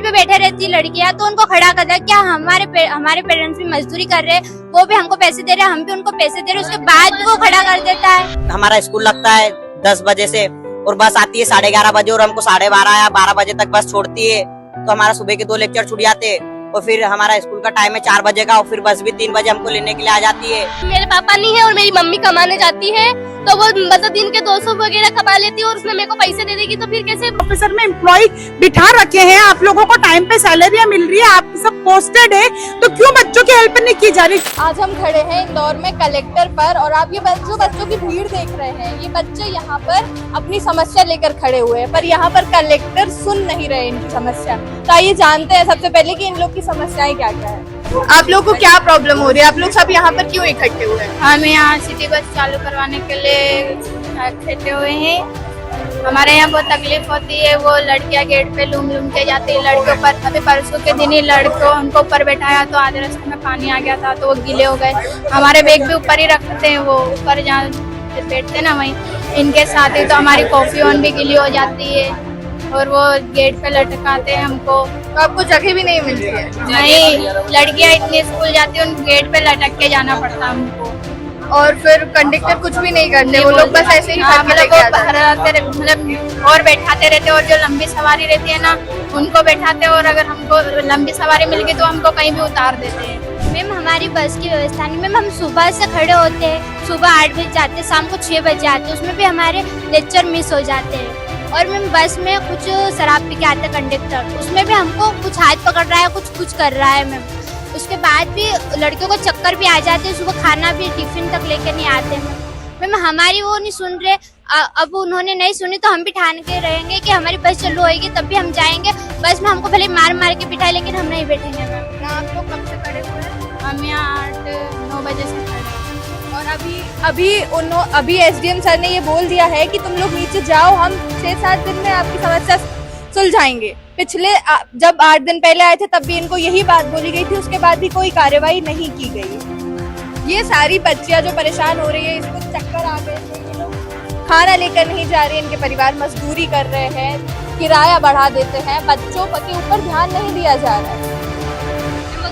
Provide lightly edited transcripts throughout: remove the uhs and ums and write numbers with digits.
पे बैठे रहती लड़कियां तो उनको खड़ा कर दिया। क्या हमारे पेरेंट्स भी मजदूरी कर रहे हैं, वो भी हमको पैसे दे रहे हैं, हम भी उनको पैसे दे रहे हैं, उसके बाद भी वो खड़ा कर देता है। हमारा स्कूल लगता है 10 बजे से और बस आती है 11:30 बजे और हमको 12:30 या 12 बजे तक बस छोड़ती है। तो हमारा सुबह के 2 लेक्चर छूट जाते हैं और फिर हमारा स्कूल का टाइम है 4 बजे का और फिर बस भी 3 बजे हमको लेने के लिए आ जाती है। मेरे पापा नहीं है और मेरी मम्मी कमाने जाती है तो वो मतलब दिन के 200 वगैरह कमा लेती है और उसमें मेरे को पैसे दे देगी तो फिर कैसे। ऑफिसर में एम्प्लॉय बिठा रखे हैं, आप लोगों को टाइम पे सैलरियाँ मिल रही है, आप सब पोस्टेड है, तो क्यों बच्चों की हेल्प नहीं की जा रही? आज हम खड़े हैं इंदौर में कलेक्टर पर और आप ये जो बच्चों की भीड़ देख रहे हैं, ये बच्चे यहाँ पर अपनी समस्या लेकर खड़े हुए हैं, पर यहाँ पर कलेक्टर सुन नहीं रहे इनकी समस्या। तो आइए जानते हैं सबसे पहले कि इन लोग की समस्याएं क्या क्या है। आप लोग को क्या प्रॉब्लम हो रही है? आप लोग सब यहाँ पर क्यों इकट्ठे हुए हैं? हम यहाँ सिटी बस चालू करवाने के लिए इकट्ठे हुए हैं। हमारे यहाँ बहुत तकलीफ होती है, वो लड़कियाँ गेट पे लूम के जाती है लड़कियों पर। अभी परसों के दिन ही लड़कों उनको ऊपर बैठाया तो आधे रास्ते में पानी आ गया था तो वो गीले हो गए। हमारे बैग भी ऊपर ही रखते हैं, वो ऊपर जहाँ बैठते ना वहीं इनके साथ ही, तो हमारी कॉफी ऑन भी गीली हो जाती है और वो गेट पे लटकाते हैं हमको। तो आपको जगह भी नहीं मिलती है? नहीं, लड़कियाँ इतनी स्कूल जाती है, उन गेट पे लटक के जाना पड़ता हमको। और फिर कंडक्टर कुछ भी नहीं करते, वो लोग बस ऐसे ही मतलब और बैठाते रहते और जो लंबी सवारी रहती है ना उनको बैठाते और अगर हमको लंबी सवारी मिल गई तो हमको कहीं भी उतार देते हैं। मैम हमारी बस की व्यवस्था नहीं मैम, हम सुबह से खड़े होते हैं, सुबह 8 बजे जाते हैं, शाम को 6 बजे आते हैं, उसमें भी हमारे लेक्चर मिस हो जाते हैं। और मैम बस में कुछ शराब पी के आते कंडक्टर, उसमें भी हमको कुछ हाथ पकड़ रहा है, कुछ कर रहा है मैम। उसके बाद भी लड़कियों को चक्कर भी आ जाते हैं, सुबह खाना भी टिफिन तक लेके नहीं आते मैम। हमारी वो नहीं सुन रहे, अब उन्होंने नहीं सुनी तो हम भी ठान के रहेंगे कि हमारी बस चालू होएगी तब भी हम जाएंगे। बस में हमको भले मार के बिठाए लेकिन हम नहीं बैठेंगे मैम। आप लोग कब से खड़े हुए हैं? हम यहाँ 8-9 बजे से खड़े हैं। और अभी एसडीएम सर ने ये बोल दिया है कि तुम लोग नीचे जाओ, हम 6-7 दिन में आपकी समस्या सुलझाएंगे। जब 8 दिन पहले आए थे तब भी इनको यही बात बोली गई थी, उसके बाद भी कोई कार्रवाई नहीं की गई। ये सारी बच्चियां जो परेशान हो रही है, इसको चक्कर आ गए थे, ये लोग खाना लेकर नहीं जा रहे, इनके परिवार मजदूरी कर रहे हैं, किराया बढ़ा देते हैं, बच्चों के ऊपर ध्यान नहीं दिया जा रहा है।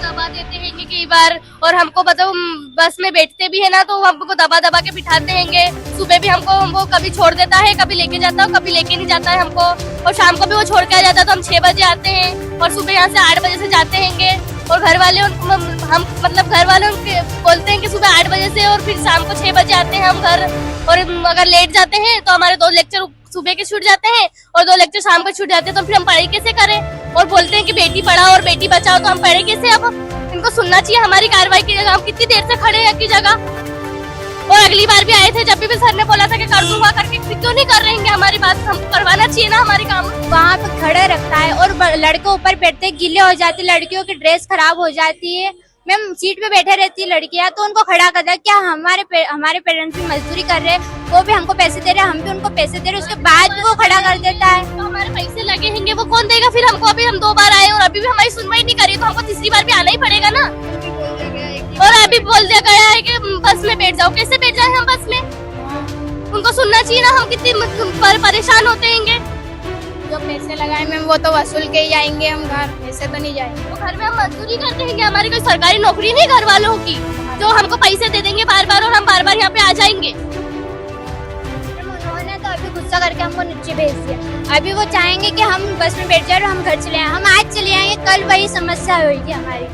दबा देते हैं कि कई बार, और हमको मतलब बस में बैठते भी है ना तो हमको दबा के बिठाते हैं। सुबह भी हमको कभी छोड़ देता है, कभी लेके जाता है, कभी लेके नहीं जाता है हमको, और शाम को भी वो छोड़ के आ जाता है तो हम 6 बजे आते हैं और सुबह यहाँ से 8 बजे से जाते हैं। और घर वाले बोलते हैं कि सुबह 8 बजे से और फिर शाम को 6 बजे आते हैं हम घर। और अगर लेट जाते हैं तो हमारे 2 लेक्चर सुबह के छूट जाते हैं और 2 लेक्चर शाम को छूट जाते हैं, तो फिर हम पढ़ाई कैसे करें? और बोलते हैं कि बेटी पढ़ाओ और बेटी बचाओ, तो हम पढ़े कैसे? अब इनको सुनना चाहिए हमारी कार्रवाई की जगह। हम कितनी देर से खड़े हैं की जगह। और अगली बार भी आए थे जब भी सर ने बोला था कि कर दूंगा करके, क्यों नहीं कर रहे हैं हमारी बात? हमको करवाना चाहिए ना हमारी काम। वहाँ पे खड़े रखता है और लड़के ऊपर बैठते गीले हो जाते, लड़कियों की ड्रेस खराब हो जाती है मैम। सीट पे बैठे रहती है लड़कियां तो उनको खड़ा कर दिया। क्या हमारे पेरेंट्स भी मजदूरी कर रहे हैं, वो भी हमको पैसे दे रहे हैं, हम भी उनको पैसे दे रहे हैं, उसके बाद भी वो खड़ा कर देता है। तो हमारे पैसे लगे होंगे वो कौन देगा फिर हमको? अभी हम 2 बार आए और अभी भी हमारी सुनवाई नहीं करी, तो हमको तीसरी बार भी आना ही पड़ेगा ना। और अभी बोल दिया गया है कि बस में बैठ जाओ, कैसे बैठ जाए हम बस में? उनको सुनना चाहिए ना, हम कितनी परेशान होते हैं। जो पैसे लगाए मैम वो तो वसूल के ही आएंगे हम घर, ऐसे तो नहीं जाएंगे। तो घर में हम मजदूरी करते हैं, हमारी कोई सरकारी नौकरी नहीं घर वालों की जो हमको पैसे दे देंगे बार और हम बार यहाँ पे आ जाएंगे। उन्होंने तो अभी गुस्सा करके हमको नीचे भेज दिया। अभी वो चाहेंगे कि हम बस में बैठ जाए और हम घर चले आए। हम आज चले आएंगे, कल वही समस्या होगी हमारी।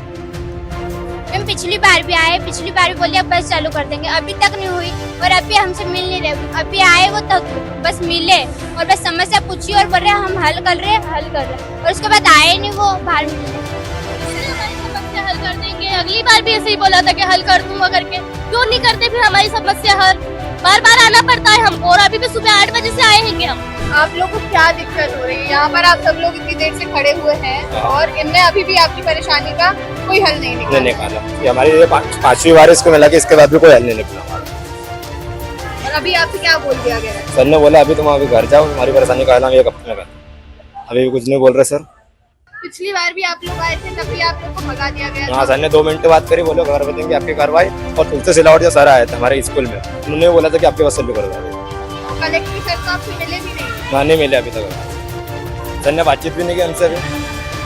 हम पिछली बार भी आए, पिछली बार भी बोले बस चालू कर देंगे, अभी तक नहीं हुई। और अभी हमसे मिल नहीं रहे, अभी आए वो तक बस मिले और बस समस्या पूछी और बोल रहे हम हल कर रहे और उसके बाद आए नहीं वो बाहर मिलने। हमारी समस्या हल कर देंगे। अगली बार भी ऐसे ही बोला था कि हल कर दूंगा करके, क्यों नहीं करते फिर हमारी समस्या हल? बार आना पड़ता है हमको और अभी भी सुबह 8 बजे से आए हैं हम। आप लोगों को क्या दिक्कत हो रही है? यहाँ पर आप सब लोग इतनी देर से खड़े हुए हैं और इनने अभी भी आपकी परेशानी का कोई हल नहीं निकाला। ये हमारी 5वीं बार इसको मिला कि इसके बाद भी कोई हल नहीं निकला हमारा। और अभी आपसे क्या बोल दिया गया है? सर ने बोला अभी तुम अभी घर जाओ, हमारी परेशानी का हल हम 1 हफ्ते में कर। अभी भी कुछ नहीं बोल रहे सर। पिछली बार भी आप लोग आए थे तभी आप लोग को भगा दिया गया। हाँ, सर ने 2 मिनट बात करी, बोलो घर देंगे आपकी कार्रवाई। और तुलसी सिलावट जो सर आए थे हमारे स्कूल में, उन्होंने बोला था कि आपके बस चालू करवा देंगे। कलेक्टर सर तो आपसे मिले भी नहीं? नहीं मिले अभी तक। सर ने बातचीत भी नहीं की हमसे अभी।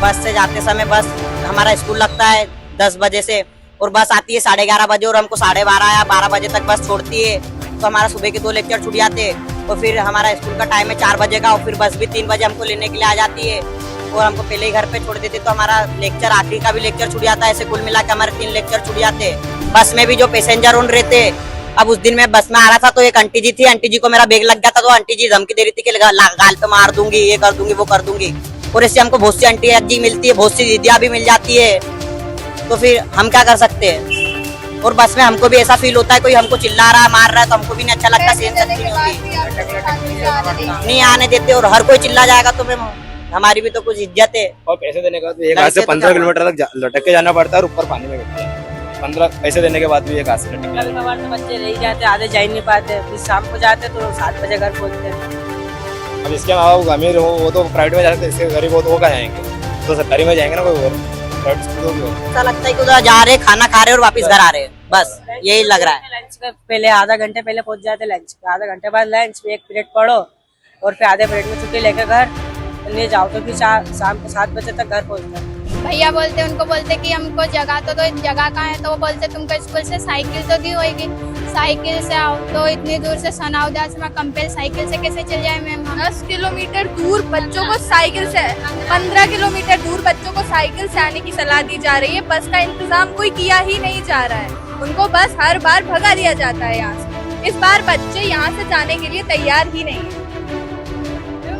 बस से जाते समय बस हमारा स्कूल लगता है 10 बजे से और बस आती है 11:30 बजे और हमको 12:30 या 12 बजे तक बस छोड़ती है। तो हमारा सुबह के 2 लेक्चर छूट जाते और फिर हमारा स्कूल का टाइम है 4 बजे का और फिर बस भी 3 बजे हमको लेने के लिए आ जाती है और हमको पहले ही घर पे छोड़ देते। तो हमारा लेक्चर आखिरी का भी लेक्चर छूट जाता है। ऐसे कुल मिला के हमारे 3 लेक्चर छूट जाते। बस में भी जो पैसेंजर उन रहते, अब उस दिन मैं बस में आ रहा था तो एक आंटी जी थी, आंटी जी को मेरा बैग लग गया था तो आंटी जी धमकी दे रही थी कि गाल पे मार दूंगी, ये कर दूंगी, वो कर दूंगी। और इससे हमको बहुत सी आंटी जी मिलती है, बहुत सी दीदियां भी मिल जाती है। तो फिर हम क्या कर सकते हैं। और बस में हमको भी ऐसा फील होता है कोई हमको चिल्ला रहा है, मार रहा है तो हमको भी नहीं अच्छा लगता, सेहन शक्ति नहीं होती, नहीं आने देते। और हर कोई चिल्ला जाएगा तो फिर हमारी भी तो कुछ इज्जत है। और पैसे देने के बाद एक हाथ से 15 किलोमीटर तक लटक के जाना पड़ता है और ऊपर पानी में गिरते हैं। 15 पैसे देने के बाद भी एक हाथ से लटक कभी कभार तो बच्चे रह जाते, आधे जा ही नहीं पाते, फिर शाम को जाते तो 7 बजे घर पहुंचते हैं। अब इसके माँ बाप अमीर हो वो तो प्राइवेट में जाते, इसके गरीब हो तो वो कहाँ जाएंगे, तो सरकारी में जाएंगे ना कोई और प्राइवेट स्कूल में। ऐसा लगता है कि उधर जा रहे, खाना खा रहे और वापस घर आ रहे, बस यही लग रहा है। लंच के पहले आधा घंटे पहले पहुंच जाते, लंच आधा घंटे बाद लंच, फिर 1 पीरियड पढ़ो और फिर आधे पीरियड में छुट्टी लेकर घर ले जाओ तो फिर शाम को 7 बजे तक घर पहुंचते हैं। भैया बोलते उनको बोलते कि हमको जगह तो दो, जगह कहाँ है, तो वो बोलते तुमको स्कूल से साइकिल तो दी होगी, साइकिल से आओ। तो इतनी दूर से सनाउदा से मैं कंपेल साइकिल से कैसे चल जाए मैम? 10 किलोमीटर दूर बच्चों को साइकिल से, 15 किलोमीटर दूर बच्चों को साइकिल से आने की सलाह दी जा रही है। बस का इंतजाम कोई किया ही नहीं जा रहा है, उनको बस हर बार भगा दिया जाता है यहाँ से। इस बार बच्चे यहाँ से जाने के लिए तैयार ही नहीं है।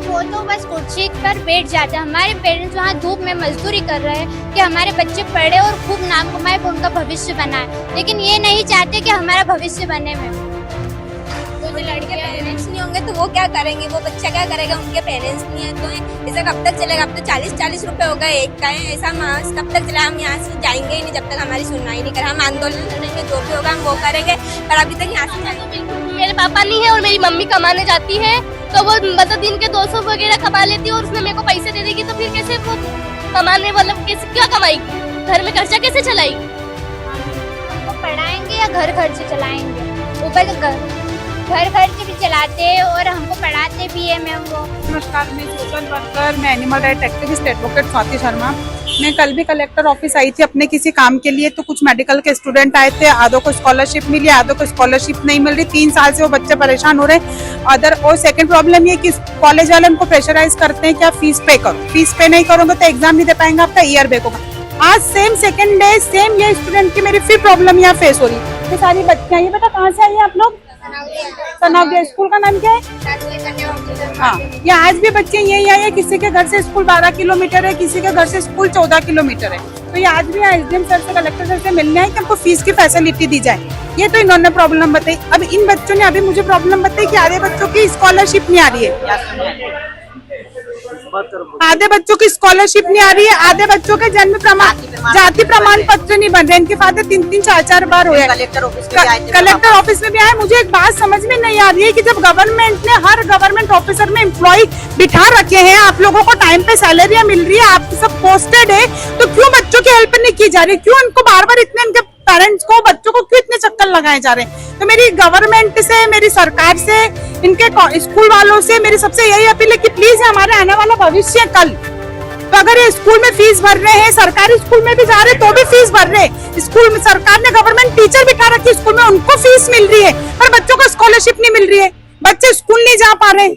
वो तो बस कुर्सी पर बैठ जाते हैं। हमारे पेरेंट्स वहाँ धूप में मजदूरी कर रहे हैं कि हमारे बच्चे पढ़े और खूब नाम कमाए, उनका भविष्य बनाए, लेकिन ये नहीं चाहते कि हमारा भविष्य बने में। तो लड़के पेरेंट्स नहीं होंगे तो वो क्या करेंगे, वो बच्चा क्या करेगा, उनके पेरेंट्स नहीं है तो ऐसा कब तक चलेगा? अब तो 40-40 रुपए हो गए एक का है, ऐसा मास कब तक चला? हम यहाँ से जाएंगे ही नहीं जब तक हमारी सुनवाई नहीं करे। हम आंदोलन करेंगे, जो भी होगा हम वो करेंगे, पर अभी तक यहाँ से मेरे पापा नहीं है और मेरी मम्मी कमाने जाती है तो वो मतलब दिन के 200 वगैरह कमा लेती है और उसमें मेरे को पैसे दे देगी, तो फिर कैसे वो कमाने मतलब कैसे क्या कमाएगी, घर में खर्चा कैसे चलाएगी? हमको पढ़ाएंगे या घर खर्च चलाएंगे? ऊपर घर खर्च भी चलाते हैं और हमको पढ़ाते भी है मैम वो। नमस्कार, मैं सोशल वर्कर, मैं animal right activist advocate Swati Sharma. मैं कल भी कलेक्टर ऑफिस आई थी अपने किसी काम के लिए, तो कुछ मेडिकल के स्टूडेंट आए थे, आधों को स्कॉलरशिप मिली, आधों को स्कॉलरशिप नहीं मिल रही। 3 साल से वो बच्चे परेशान हो रहे हैं। और सेकंड प्रॉब्लम ये कि कॉलेज वाले उनको प्रेशराइज करते हैं कि आप फीस पे करो, फीस पे नहीं करोगे तो एग्जाम नहीं दे पाएंगे, आपका ईयर बैक होगा। आज सेम सेकंड डे सेम ये स्टूडेंट की मेरी फिर प्रॉब्लम यहाँ फेस हो रही है। ये सारी बच्चियाँ, ये बेटा कहाँ से आई है आप लोग? सनाउदिया। स्कूल का नाम क्या है? हाँ, ये आज भी बच्चे यही आए हैं, किसी के घर से स्कूल 12 किलोमीटर है, किसी के घर से स्कूल 14 किलोमीटर है। तो ये आज भी एसडीएम सर से, कलेक्टर सर से मिलने आए कि हमको फीस की फैसिलिटी दी जाए। ये तो इन्होंने प्रॉब्लम बताई। अब इन बच्चों ने अभी मुझे प्रॉब्लम बताई कि आधे बच्चों की स्कॉलरशिप नहीं आ रही है, आधे बच्चों की स्कॉलरशिप नहीं आ रही है, आधे बच्चों के जन्म प्रमाण जाति प्रमाण पत्र नहीं बन रहे। इनके फादर 3-3, 4-4 बार हुए कलेक्टर ऑफिस में भी आए। मुझे एक बात समझ में नहीं आ रही है कि जब गवर्नमेंट ने हर गवर्नमेंट ऑफिसर में एम्प्लॉय बिठा रखे हैं, आप लोगों को टाइम पे सैलरियां मिल रही है, आप सब पोस्टेड है, तो क्यों बच्चों की हेल्प नहीं की जा रही? क्यों इनको बार बार इतने, इनके पेरेंट्स को, बच्चों को क्यों इतने चक्कर लगाए जा रहे हैं? तो मेरी गवर्नमेंट से, मेरी सरकार से, इनके स्कूल वालों से मेरी सबसे यही अपील है कि प्लीज हमारे आने वाला भविष्य कल, तो अगर ये स्कूल में फीस भर रहे हैं, सरकारी स्कूल में भी जा रहे तो भी फीस भर रहे हैं, स्कूल में सरकार ने गवर्नमेंट टीचर बिठा रखी स्कूल में, उनको फीस मिल रही है, पर बच्चों को स्कॉलरशिप नहीं मिल रही है, बच्चे स्कूल नहीं जा पा रहे।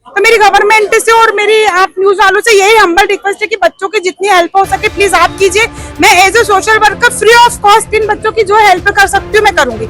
तो मेरी गवर्नमेंट से और मेरी आप न्यूज वालों से यही हम्बल रिक्वेस्ट है कि बच्चों की जितनी हेल्प हो सके प्लीज आप कीजिए। मैं as a social worker free of cost इन बच्चों की जो हेल्प कर सकती हूँ मैं करूंगी।